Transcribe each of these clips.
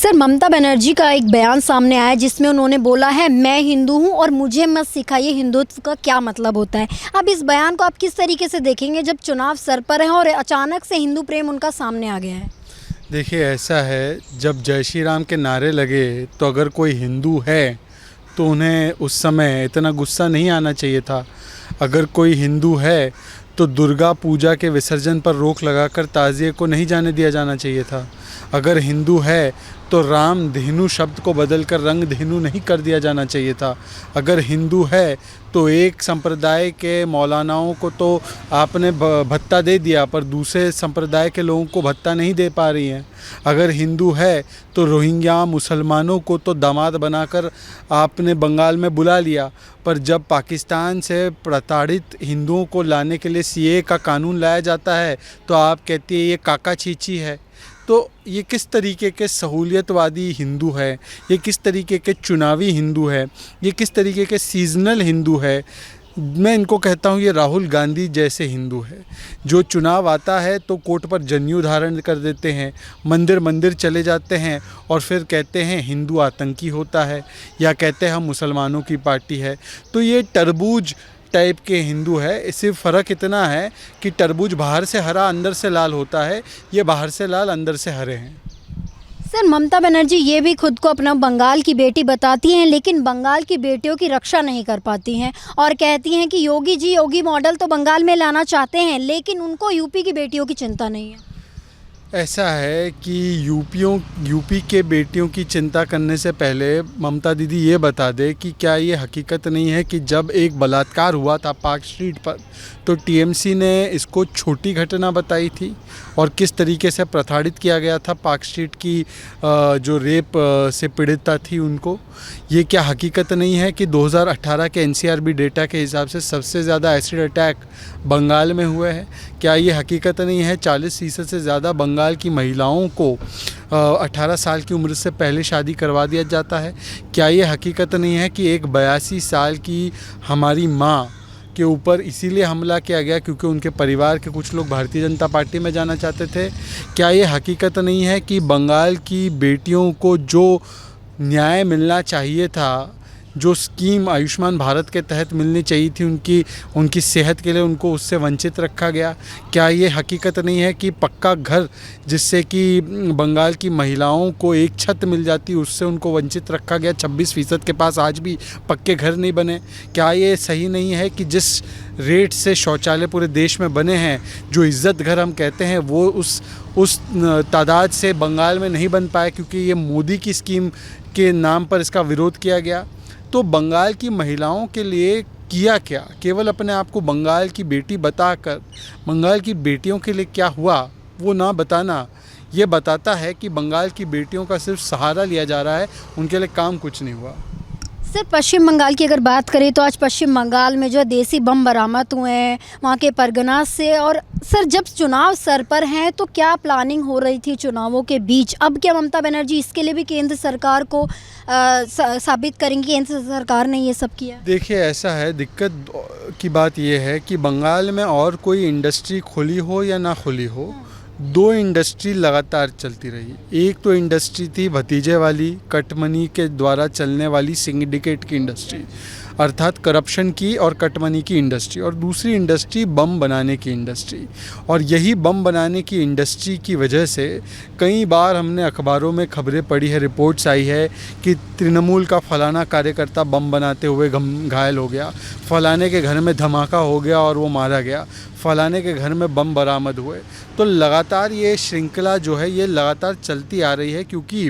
Sir, Mamata Banerjee का एक बयान सामने आया जिसमें उन्होंने बोला है मैं हिंदू हूं और मुझे मत सिखाइए हिंदुत्व का क्या मतलब होता है। अब इस बयान को आप किस तरीके से देखेंगे जब चुनाव सर पर है और अचानक से हिंदू प्रेम उनका सामने आ गया है? देखिए, ऐसा है, जब जय श्री राम के नारे लगे तो अगर कोई हिंदू है तो उन्हें उस समय इतना गुस्सा नहीं आना चाहिए था। अगर कोई हिंदू है तो दुर्गा पूजा के विसर्जन पर रोक लगाकर ताज़िए को नहीं जाने दिया जाना चाहिए था। अगर हिंदू है तो राम धेनु शब्द को बदलकर रंग धेनु नहीं कर दिया जाना चाहिए था। अगर हिंदू है तो एक संप्रदाय के मौलानाओं को तो आपने भत्ता दे दिया पर दूसरे संप्रदाय के लोगों को भत्ता नहीं दे पा रही हैं। अगर हिंदू है तो रोहिंग्या मुसलमानों को तो दामाद बनाकर आपने बंगाल में बुला लिया, पर जब पाकिस्तान से प्रताड़ित हिंदुओं को लाने के लिए सीए का कानून लाया जाता है तो आप कहती है ये काका चीची है। तो ये किस तरीके के सहूलियतवादी हिंदू है, ये किस तरीके के चुनावी हिंदू है, ये किस तरीके के सीजनल हिंदू है। मैं इनको कहता हूँ ये राहुल गांधी जैसे हिंदू है, जो चुनाव आता है तो कोट पर जनेऊ धारण कर देते हैं, मंदिर मंदिर चले जाते हैं और फिर कहते हैं हिंदू आतंकी होता है या कहते हैं हम मुसलमानों की पार्टी है। तो ये तरबूज टाइप के हिंदू है। सिर्फ फ़र्क इतना है कि तरबूज बाहर से हरा अंदर से लाल होता है, ये बाहर से लाल अंदर से हरे हैं। सर, ममता बनर्जी ये भी खुद को अपना बंगाल की बेटी बताती हैं, लेकिन बंगाल की बेटियों की रक्षा नहीं कर पाती हैं और कहती हैं कि योगी जी योगी मॉडल तो बंगाल में लाना चाहते हैं, लेकिन उनको यूपी की बेटियों की चिंता नहीं है। ऐसा है कि यूपी के बेटियों की चिंता करने से पहले ममता दीदी ये बता दे कि क्या ये हकीकत नहीं है कि जब एक बलात्कार हुआ था पार्क स्ट्रीट पर तो टीएमसी ने इसको छोटी घटना बताई थी और किस तरीके से प्रताड़ित किया गया था पार्क स्ट्रीट की जो रेप से पीड़िता थी उनको। ये क्या हकीकत नहीं है कि 2018 के एनसीआरबी डेटा के हिसाब से सबसे ज़्यादा एसिड अटैक बंगाल में हुए हैं? क्या ये हकीकत नहीं है 40% से ज़्यादा बंगाल की महिलाओं को 18 साल की उम्र से पहले शादी करवा दिया जाता है? क्या ये हकीकत नहीं है कि एक 82 साल की हमारी माँ के ऊपर इसीलिए हमला किया गया क्योंकि उनके परिवार के कुछ लोग भारतीय जनता पार्टी में जाना चाहते थे? क्या ये हकीकत नहीं है कि बंगाल की बेटियों को जो न्याय मिलना चाहिए था, जो स्कीम आयुष्मान भारत के तहत मिलनी चाहिए थी उनकी सेहत के लिए, उनको उससे वंचित रखा गया? क्या ये हकीकत नहीं है कि पक्का घर जिससे कि बंगाल की महिलाओं को एक छत मिल जाती उससे उनको वंचित रखा गया? 26% के पास आज भी पक्के घर नहीं बने। क्या ये सही नहीं है कि जिस रेट से शौचालय पूरे देश में बने हैं, जो इज़्ज़त घर हम कहते हैं, वो उस तादाद से बंगाल में नहीं बन पाए क्योंकि ये मोदी की स्कीम के नाम पर इसका विरोध किया गया? तो बंगाल की महिलाओं के लिए किया क्या? केवल अपने आप को बंगाल की बेटी बताकर बंगाल की बेटियों के लिए क्या हुआ वो ना बताना, ये बताता है कि बंगाल की बेटियों का सिर्फ सहारा लिया जा रहा है, उनके लिए काम कुछ नहीं हुआ। सर, पश्चिम बंगाल की अगर बात करें तो आज पश्चिम बंगाल में जो है देसी बम बरामद हुए हैं वहाँ के परगना से। और सर, जब चुनाव सर पर हैं तो क्या प्लानिंग हो रही थी चुनावों के बीच? अब क्या ममता बनर्जी इसके लिए भी केंद्र सरकार को साबित करेंगी केंद्र सरकार ने ये सब किया? देखिए, ऐसा है, दिक्कत की बात यह है कि बंगाल में और कोई इंडस्ट्री खुली हो या ना खुली हो, 2 इंडस्ट्री लगातार चलती रही। एक तो इंडस्ट्री थी भतीजे वाली कटमनी के द्वारा चलने वाली सिंडिकेट की इंडस्ट्री, अर्थात करप्शन की और कटमनी की इंडस्ट्री, और दूसरी इंडस्ट्री बम बनाने की इंडस्ट्री। और यही बम बनाने की इंडस्ट्री की वजह से कई बार हमने अखबारों में खबरें पढ़ी है, रिपोर्ट्स आई है कि तृणमूल का फलाना कार्यकर्ता बम बनाते हुए घायल हो गया, फलाने के घर में धमाका हो गया और वो मारा गया, फलाने के घर में बम बरामद हुए। तो लगातार ये श्रृंखला जो है ये लगातार चलती आ रही है क्योंकि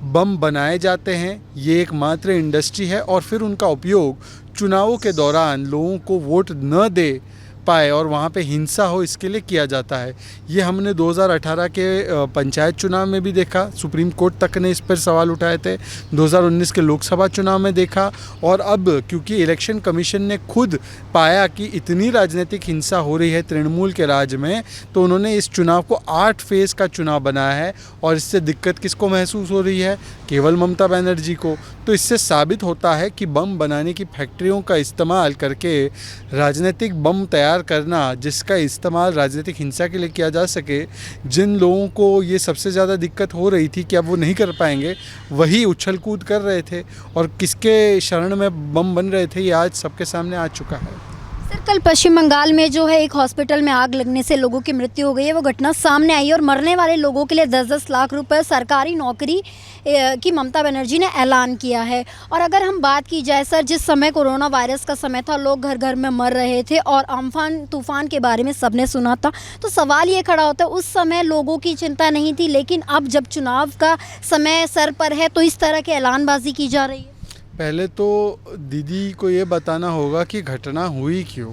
बम बनाए जाते हैं, ये एकमात्र इंडस्ट्री है और फिर उनका उपयोग चुनावों के दौरान लोगों को वोट न दे पाए और वहाँ पे हिंसा हो इसके लिए किया जाता है। ये हमने 2018 के पंचायत चुनाव में भी देखा, सुप्रीम कोर्ट तक ने इस पर सवाल उठाए थे, 2019 के लोकसभा चुनाव में देखा, और अब क्योंकि इलेक्शन कमीशन ने खुद पाया कि इतनी राजनीतिक हिंसा हो रही है तृणमूल के राज में, तो उन्होंने इस चुनाव को 8 फेज़ का चुनाव बनाया है और इससे दिक्कत किसको महसूस हो रही है? केवल ममता बनर्जी को। तो इससे साबित होता है कि बम बनाने की फैक्ट्रियों का इस्तेमाल करके राजनीतिक बम तैयार करना, जिसका इस्तेमाल राजनीतिक हिंसा के लिए किया जा सके, जिन लोगों को ये सबसे ज़्यादा दिक्कत हो रही थी कि अब वो नहीं कर पाएंगे, वही उछल कूद कर रहे थे और किसके शरण में बम बन रहे थे, ये आज सबके सामने आ चुका है। सर, कल पश्चिम बंगाल में जो है एक हॉस्पिटल में आग लगने से लोगों की मृत्यु हो गई है, वो घटना सामने आई है और मरने वाले लोगों के लिए 10-10 लाख रुपए सरकारी नौकरी की ममता बनर्जी ने ऐलान किया है। और अगर हम बात की जाए सर, जिस समय कोरोना वायरस का समय था, लोग घर घर में मर रहे थे और अम्फान तूफान के बारे में सबने सुना था, तो सवाल ये खड़ा होता है उस समय लोगों की चिंता नहीं थी, लेकिन अब जब चुनाव का समय सर पर है तो इस तरह की ऐलानबाजी की जा रही है। पहले तो दीदी को ये बताना होगा कि घटना हुई क्यों।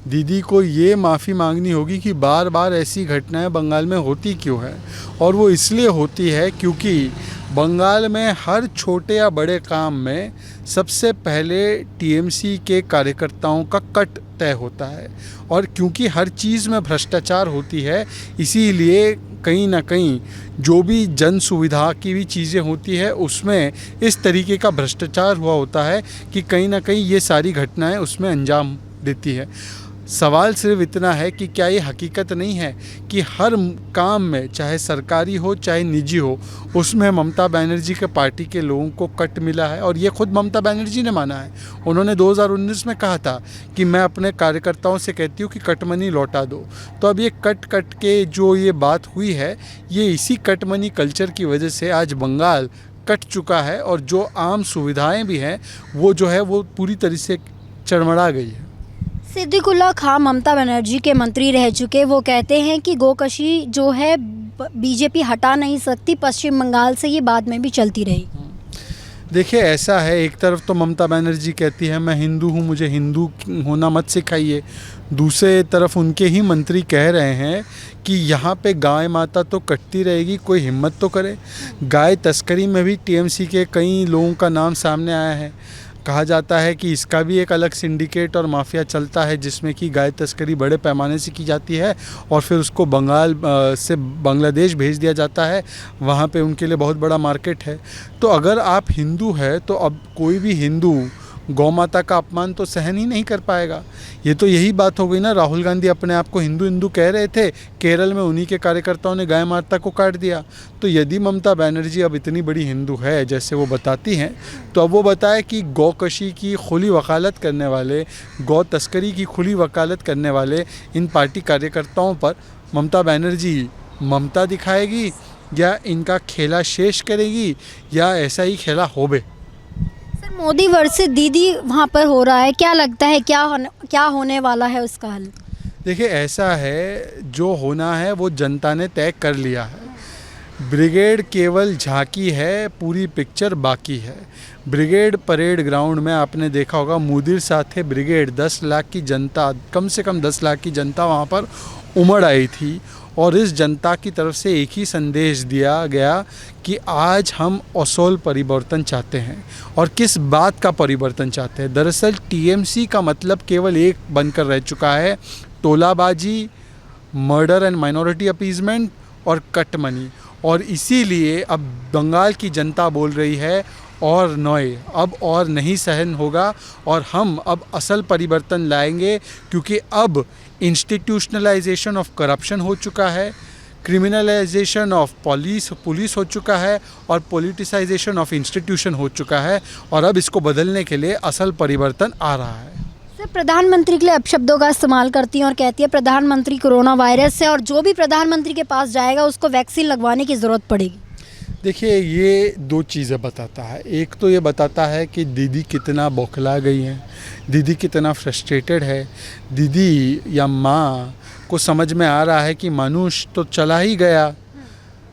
दीदी को ये माफ़ी मांगनी होगी कि बार बार ऐसी घटनाएं बंगाल में होती क्यों है। और वो इसलिए होती है क्योंकि बंगाल में हर छोटे या बड़े काम में सबसे पहले टीएमसी के कार्यकर्ताओं का कट तय होता है। और क्योंकि हर चीज़ में भ्रष्टाचार होती है, इसीलिए कहीं ना कहीं जो भी जन सुविधा की भी चीज़ें होती है उसमें इस तरीके का भ्रष्टाचार हुआ होता है कि कहीं ना कहीं ये सारी घटनाएं उसमें अंजाम देती है। सवाल सिर्फ इतना है कि क्या ये हकीकत नहीं है कि हर काम में, चाहे सरकारी हो चाहे निजी हो, उसमें ममता बनर्जी के पार्टी के लोगों को कट मिला है। और ये खुद ममता बनर्जी ने माना है। उन्होंने 2019 में कहा था कि मैं अपने कार्यकर्ताओं से कहती हूँ कि कट मनी लौटा दो। तो अब ये कट के जो ये बात हुई है, ये इसी कट मनी कल्चर की वजह से आज बंगाल कट चुका है और जो आम सुविधाएँ भी हैं वो जो है वो पूरी तरह से चरमरा गई है। सिद्दीकुल्ला खां ममता बनर्जी के मंत्री रह चुके, वो कहते हैं कि गोकशी जो है बीजेपी हटा नहीं सकती पश्चिम बंगाल से, ये बाद में भी चलती रहेगी। देखिए, ऐसा है, एक तरफ तो ममता बनर्जी कहती है मैं हिंदू हूँ, मुझे हिंदू होना मत सिखाइए। दूसरे तरफ उनके ही मंत्री कह रहे हैं कि यहाँ पे गाय माता तो कटती रहेगी, कोई हिम्मत तो करे। गाय तस्करी में भी टीएमसी के कई लोगों का नाम सामने आया है। कहा जाता है कि इसका भी एक अलग सिंडिकेट और माफिया चलता है जिसमें कि गाय तस्करी बड़े पैमाने से की जाती है और फिर उसको बंगाल से बांग्लादेश भेज दिया जाता है। वहाँ पे उनके लिए बहुत बड़ा मार्केट है। तो अगर आप हिंदू है तो अब कोई भी हिंदू गौ माता का अपमान तो सहन ही नहीं कर पाएगा। ये तो यही बात हो गई ना, राहुल गांधी अपने आप को हिंदू हिंदू कह रहे थे, केरल में उन्हीं के कार्यकर्ताओं ने गाय माता को काट दिया। तो यदि ममता बनर्जी अब इतनी बड़ी हिंदू है जैसे वो बताती हैं, तो अब वो बताए कि गौकशी की खुली वकालत करने वाले, गौ तस्करी की खुली वकालत करने वाले इन पार्टी कार्यकर्ताओं पर ममता बनर्जी ममता दिखाएगी या इनका खेला शेष करेगी या ऐसा ही खेला होबे। मोदी वर्सेस दीदी वहाँ पर हो रहा है, क्या लगता है क्या होने वाला है उसका हल? देखिए, ऐसा है, जो होना है वो जनता ने तय कर लिया है। ब्रिगेड केवल झांकी है, पूरी पिक्चर बाकी है। ब्रिगेड परेड ग्राउंड में आपने देखा होगा, मुदीर साथे ब्रिगेड 10 लाख की जनता, कम से कम 10 लाख की जनता वहाँ पर उमड़ आई थी और इस जनता की तरफ से एक ही संदेश दिया गया कि आज हम असोल परिवर्तन चाहते हैं। और किस बात का परिवर्तन चाहते हैं? दरअसल टीएमसी का मतलब केवल एक बनकर रह चुका है, टोलाबाजी, मर्डर एंड माइनॉरिटी अपीजमेंट और कट मनी। और इसीलिए अब बंगाल की जनता बोल रही है और नॉय, अब और नहीं सहन होगा और हम अब असल परिवर्तन लाएंगे, क्योंकि अब इंस्टीट्यूशनलाइजेशन ऑफ करप्शन हो चुका है, क्रिमिनलाइजेशन ऑफ पुलिस हो चुका है और पॉलिटिसाइजेशन ऑफ इंस्टीट्यूशन हो चुका है और अब इसको बदलने के लिए असल परिवर्तन आ रहा है। सर, प्रधानमंत्री के लिए अपशब्दों का इस्तेमाल करती हैं और कहती है प्रधानमंत्री कोरोना वायरस से, और जो भी प्रधानमंत्री के पास जाएगा उसको वैक्सीन लगवाने की ज़रूरत पड़ेगी। देखिए, ये दो चीज़ें बताता है। एक तो ये बताता है कि दीदी कितना बौखला गई हैं, दीदी कितना फ्रस्ट्रेटेड है। दीदी या माँ को समझ में आ रहा है कि मनुष्य तो चला ही गया,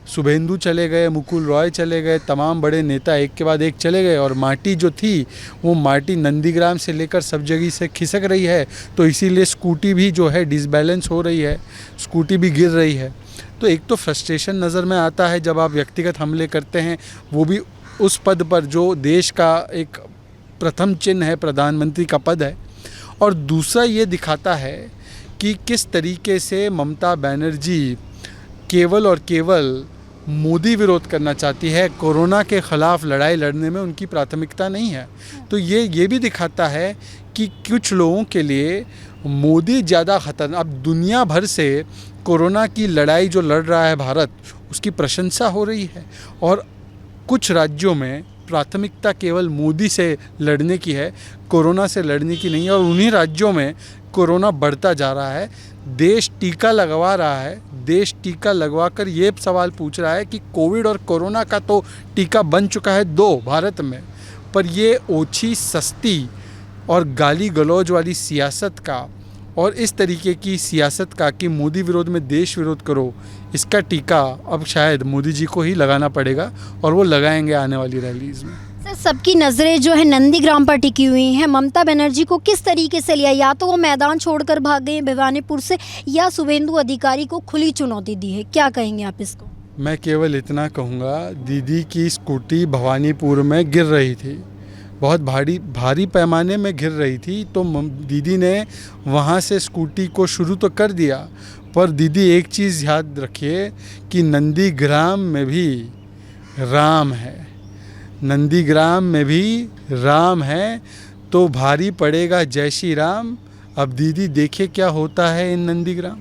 शुभेंदु चले गए, मुकुल रॉय चले गए, तमाम बड़े नेता एक के बाद एक चले गए और माटी जो थी वो माटी नंदीग्राम से लेकर सब जगह से खिसक रही है। तो इसीलिए स्कूटी भी जो है डिसबैलेंस हो रही है, स्कूटी भी गिर रही है। तो एक तो फ्रस्ट्रेशन नज़र में आता है जब आप व्यक्तिगत हमले करते हैं, वो भी उस पद पर जो देश का एक प्रथम चिन्ह है, प्रधानमंत्री का पद है। और दूसरा ये दिखाता है कि किस तरीके से ममता बनर्जी केवल और केवल मोदी विरोध करना चाहती है, कोरोना के ख़िलाफ़ लड़ाई लड़ने में उनकी प्राथमिकता नहीं है। तो ये भी दिखाता है कि कुछ लोगों के लिए मोदी ज़्यादा खतरनाक। अब दुनिया भर से कोरोना की लड़ाई जो लड़ रहा है भारत, उसकी प्रशंसा हो रही है, और कुछ राज्यों में प्राथमिकता केवल मोदी से लड़ने की है, कोरोना से लड़ने की नहीं है। और उन्हीं राज्यों में कोरोना बढ़ता जा रहा है। देश टीका लगवा रहा है, देश टीका लगवा कर ये सवाल पूछ रहा है कि कोविड और कोरोना का तो टीका बन चुका है 2 भारत में, पर ये ओछी, सस्ती और गाली गलौज वाली सियासत का, और इस तरीके की सियासत का कि मोदी विरोध में देश विरोध करो, इसका टीका अब शायद मोदी जी को ही लगाना पड़ेगा, और वो लगाएंगे आने वाली रैलीज़ में। सर, सबकी नज़रें जो है नंदीग्राम पर टिकी हुई हैं। ममता बनर्जी को किस तरीके से लिया, या तो वो मैदान छोड़कर भाग गई हैं भिवानीपुर से, या शुभेंदु अधिकारी को खुली चुनौती दी है, क्या कहेंगे आप इसको? मैं केवल इतना कहूँगा, दीदी की स्कूटी भवानीपुर में गिर रही थी, बहुत भारी पैमाने में गिर रही थी, तो दीदी ने वहाँ से स्कूटी को शुरू तो कर दिया, पर दीदी एक चीज़ याद रखिए कि नंदीग्राम में भी राम है, नंदीग्राम में भी राम है, तो भारी पड़ेगा जय श्री राम। अब दीदी देखे क्या होता है इन नंदीग्राम।